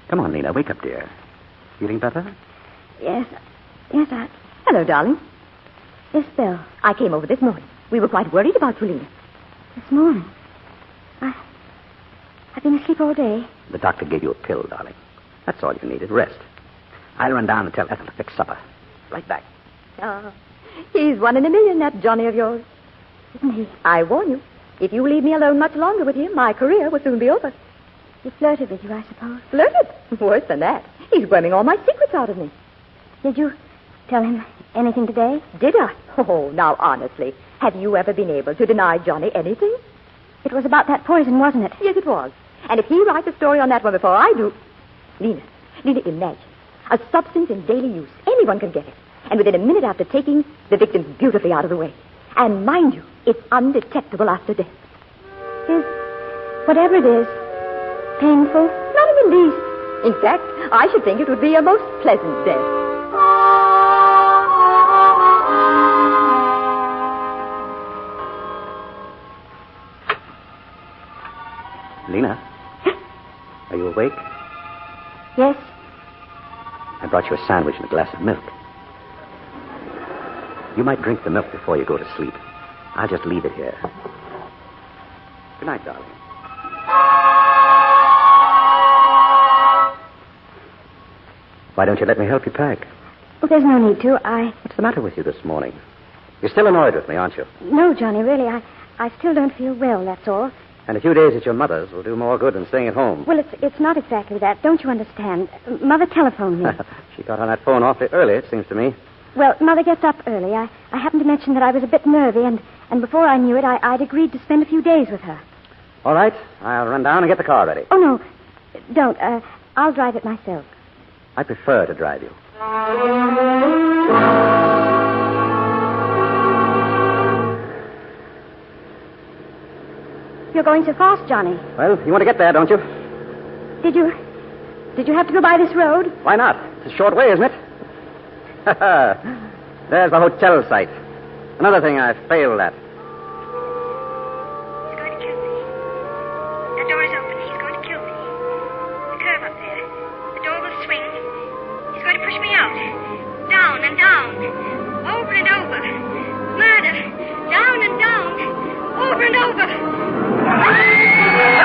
Come on, Lena. Wake up, dear. Feeling better? Yes, I... Hello, darling. Yes, Bill. I came over this morning. We were quite worried about you, Lena. This morning? I've been asleep all day. The doctor gave you a pill, darling. That's all you needed. Rest. I'll run down and tell Ethel to fix supper. Right back. Oh, he's 1 in a million, that Johnny of yours. Isn't he? I warn you. If you leave me alone much longer with him, my career will soon be over. He flirted with you, I suppose. Flirted? Worse than that. He's worming all my secrets out of me. Did you tell him anything today? Did I? Oh, now, honestly, have you ever been able to deny Johnny anything? It was about that poison, wasn't it? Yes, it was. And if he writes a story on that one before I do... Lena, imagine. A substance in daily use. Anyone can get it. And within a minute after taking, the victim's beautifully out of the way. And mind you, it's undetectable after death. Is whatever it is painful? Not in the least. In fact, I should think it would be a most pleasant death. Lena, are you awake? Yes. I brought you a sandwich and a glass of milk. You might drink the milk before you go to sleep. I'll just leave it here. Good night, darling. Why don't you let me help you pack? Oh, there's no need to. What's the matter with you this morning? You're still annoyed with me, aren't you? No, Johnny, really. I still don't feel well, that's all. And a few days at your mother's will do more good than staying at home. Well, it's not exactly that. Don't you understand? Mother telephoned me. She got on that phone awfully early, it seems to me. Well, Mother gets up early. I happened to mention that I was a bit nervy, and before I knew it, I'd agreed to spend a few days with her. All right. I'll run down and get the car ready. Oh, no. Don't. I'll drive it myself. I prefer to drive you. You're going so fast, Johnny. Well, you want to get there, don't you? Did you have to go by this road? Why not? It's a short way, isn't it? There's the hotel site. Another thing I failed at. He's going to kill me. The door is open. He's going to kill me. The curve up there. The door will swing. He's going to push me out. Down and down. Over and over. Murder. Down and down. Over and over. Look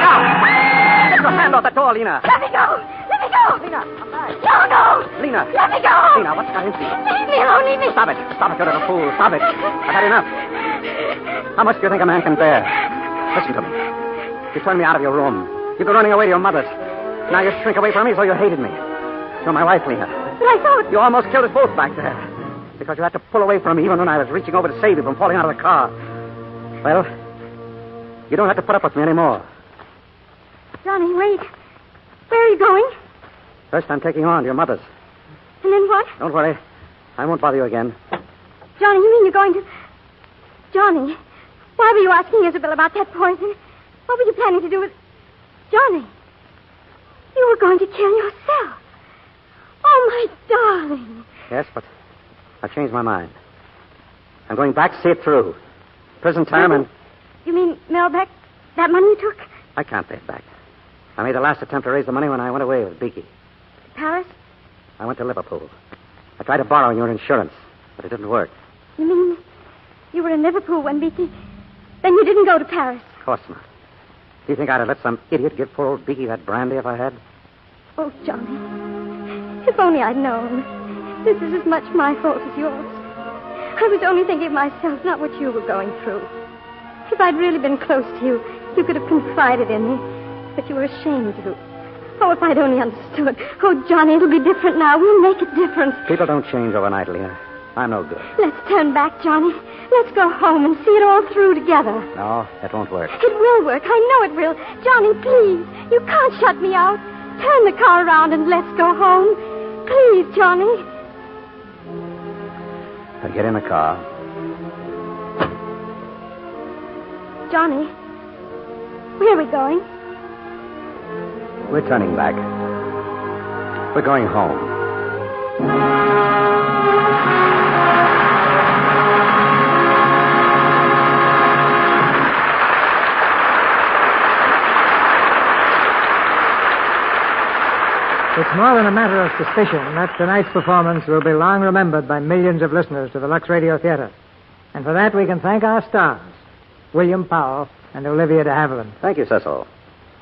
out! Get your hand off that door, Lena. Let me go! Let me go! Lena, come back. No! Lena. Let me go! Lena, what's got into you? Leave me alone, leave me. Stop it, you little fool. Stop it. I've had enough. How much do you think a man can bear? Listen to me. You turned me out of your room. You've been running away to your mother's. Now you shrink away from me, so you hated me. You're my wife, Lena. But I thought... You almost killed us both back there. Because you had to pull away from me even when I was reaching over to save you from falling out of the car. Well, you don't have to put up with me anymore. Johnny, wait. Where are you going? First, I'm taking you on to your mother's. And then what? Don't worry. I won't bother you again. Johnny, you mean you're going to... Johnny, why were you asking Isabel about that poison? What were you planning to do with... Johnny, you were going to kill yourself. Oh, my darling. Yes, but I've changed my mind. I'm going back to see it through. Prison term and... You mean, Melbeck, that money you took? I can't pay it back. I made the last attempt to raise the money when I went away with Beaky. Paris? I went to Liverpool. I tried to borrow your insurance, but it didn't work. You mean you were in Liverpool when Beaky... Then you didn't go to Paris? Of course not. Do you think I'd have let some idiot give poor old Beaky that brandy if I had? Oh, Johnny, if only I'd known. This is as much my fault as yours. I was only thinking of myself, not what you were going through. If I'd really been close to you, you could have confided in me. But you were ashamed to. Oh, if I'd only understood. Oh, Johnny, it'll be different now. We'll make it different. People don't change overnight, Lena. I'm no good. Let's turn back, Johnny. Let's go home and see it all through together. No, that won't work. It will work. I know it will. Johnny, please. You can't shut me out. Turn the car around and let's go home. Please, Johnny. Now get in the car. Johnny, where are we going? We're turning back. We're going home. It's more than a matter of suspicion that tonight's performance will be long remembered by millions of listeners to the Lux Radio Theater. And for that, we can thank our stars, William Powell and Olivia de Havilland. Thank you, Cecil.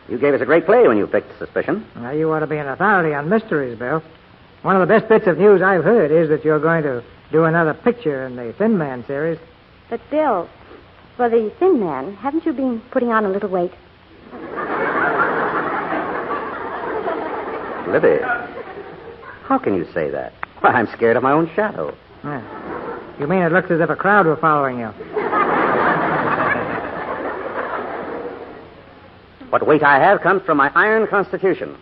You gave us a great play when you picked Suspicion. Now, you ought to be an authority on mysteries, Bill. One of the best bits of news I've heard is that you're going to do another picture in the Thin Man series. But, Bill, for the Thin Man, haven't you been putting on a little weight? Libby, how can you say that? Why, I'm scared of my own shadow. Yeah. You mean it looks as if a crowd were following you? What weight I have comes from my iron constitution.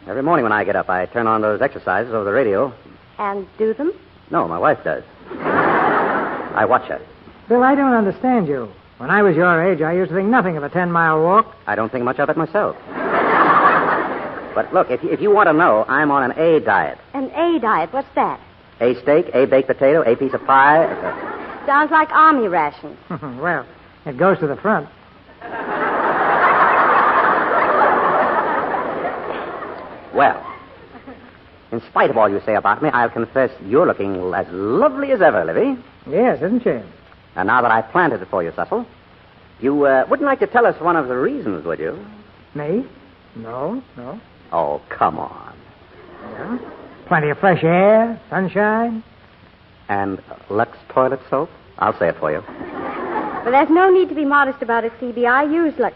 Every morning when I get up, I turn on those exercises over the radio. And do them? No, my wife does. I watch her. Bill, I don't understand you. When I was your age, I used to think nothing of a 10-mile walk. I don't think much of it myself. But look, if you want to know, I'm on an A diet. An A diet? What's that? A steak, A baked potato, A piece of pie. Sounds like army rations. Well, it goes to the front. Well, in spite of all you say about me, I'll confess you're looking as lovely as ever, Livy. Yes, isn't she? And now that I've planted it for you, Cecil, you wouldn't like to tell us one of the reasons, would you? Me? No. Oh, come on. Yeah. Plenty of fresh air, sunshine. And Lux toilet soap? I'll say it for you. But there's no need to be modest about it, C.B. I use Lux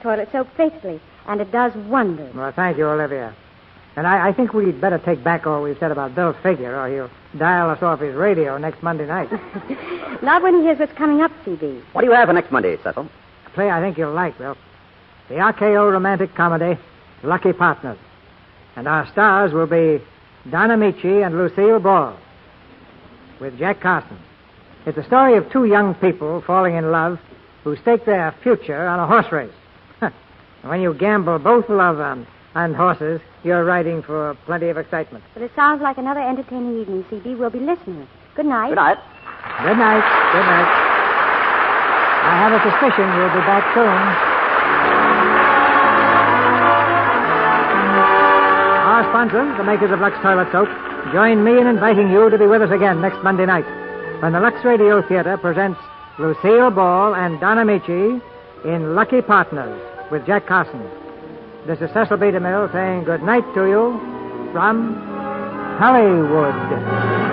toilet soap faithfully, and it does wonders. Well, thank you, Olivia. And I think we'd better take back all we've said about Bill's figure, or he'll dial us off his radio next Monday night. Not when he hears what's coming up, C.B. What do you have for next Monday, Cecil? A play I think you'll like, Bill. The RKO romantic comedy, Lucky Partners. And our stars will be Donna Michi and Lucille Ball, with Jack Carson. It's a story of two young people falling in love who stake their future on a horse race. When you gamble both love and horses, you're riding for plenty of excitement. But it sounds like another entertaining evening, C.B. We'll be listening. Good night. Good night. Good night. Good night. I have a suspicion we'll be back soon. Our sponsors, the makers of Lux Toilet Soap, join me in inviting you to be with us again next Monday night when the Lux Radio Theater presents Lucille Ball and Donna Michi in Lucky Partners with Jack Carson. This is Cecil B. DeMille saying good night to you from Hollywood.